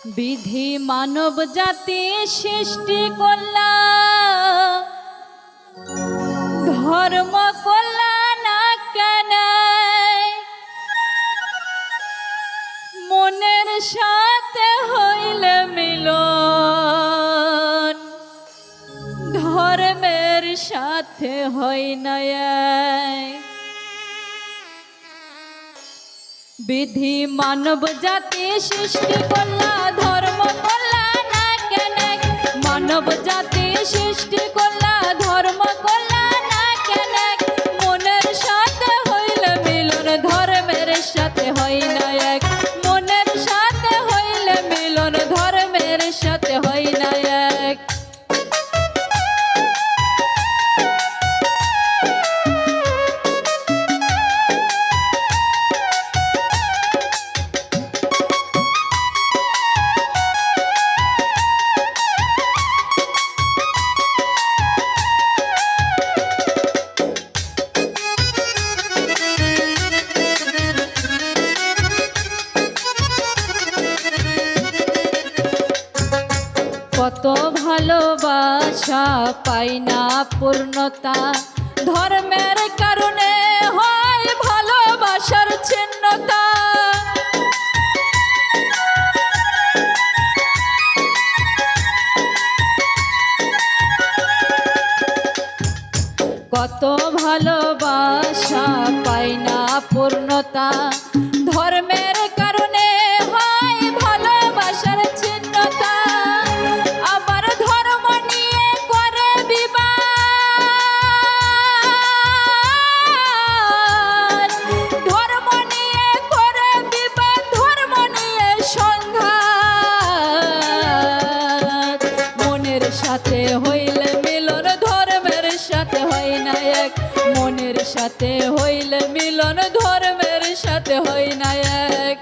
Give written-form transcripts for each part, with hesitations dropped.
বিধি মানব জাতি সৃষ্টি করলা, ধর্ম করলা না কেন? মনের সাথে হইলে মিলন, ধর্মের সাথে হয় না এক। বিধি মানব জাতি সৃষ্টি করলা, ধর্ম করলা না কেন? মানব জাতি সৃষ্টি করলা, ধর্ম করলা না কেন? মনের সাথে হইলে মিলন, ধর্মের সাথে হয় না এক। মনের সাথে হইলে মিলন, ধর্মের সাথে হয় না এক। কত ভালোবাসা পাই না পূর্ণতা, ধর্মের কারণে হয় ভালোবাসার ছিন্নতা। কত ভালোবাসা পাই না পূর্ণতা, ধর্মের কারণে হয় ভালোবাসার ছিন্নতা। আবার ধর্ম নিয়ে করে বিবাদ, ধর্ম নিয়ে করে বিবাদ, ধর্ম নিয়ে সংঘাত। মনের সাথে হইলে মিলন, ধর্মের সাথে হয় না এক। মনের সাথে হইলে মিলন, ধর্মের সাথে হয় না এক।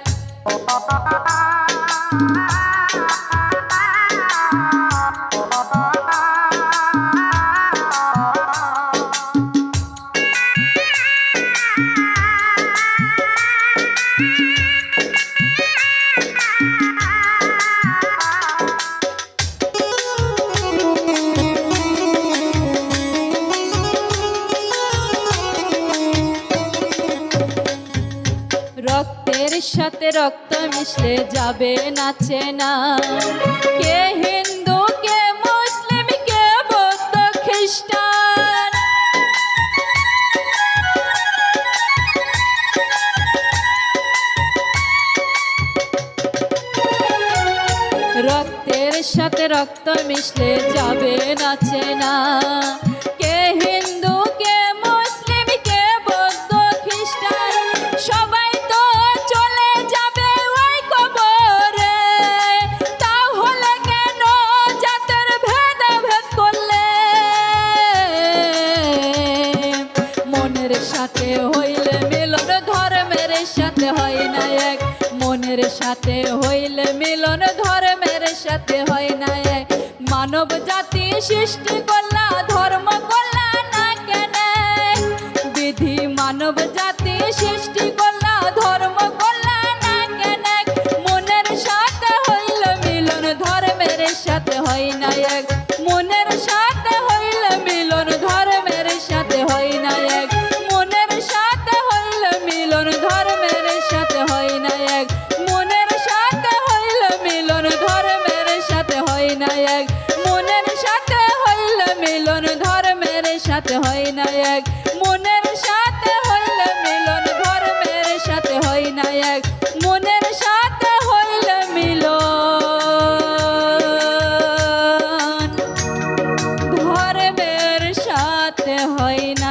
রক্তের সাথে রক্ত মিশলে যাবে না চেনা, কে হিন্দু কে মুসলিম কে বৌদ্ধ খ্রিস্টান। রক্তের সাথে রক্ত মিশলে যাবে না চেনা, কে হিন্দু কে মুসলিম কে বৌদ্ধ খ্রিস্টান। সবাই তো চলে যাবে ওই কবরে, তাহলে কেন জাতের ভেদাভেদ করলে? মনের সাথে হইলে মিলন, ধর্মের সাথে হয় না এক। মনের সাথে হইলে মিলন, ধর্মের সাথে হয় না এক। মানব জাতি সৃষ্টি করলা, ধর্ম করলা না কেন? বিধি মানব জাতি সৃষ্টি করলা, ধর্ম করলা না কেন? মনের সাথে হইলে মিলন, ধর্মের সাথে হয় না এক। মনের সাথে হইলে মিলন, ধর্মের সাথে হয় না এক। মনের সাথে হইলে মিলন, ধর্মের সাথে হয় না এক। মনের সাথে হইলে মিলন, ধর্মের সাথে হয় না এক। মনের সাথে হইলে মিলন, ধর্মের সাথে হয় না এক। মনের সাথে হইলে মিলন, ধর্মের সাথে হয় না এক। মনের সাথে হইলে মিলন, ধর্মের সাথে হয় না।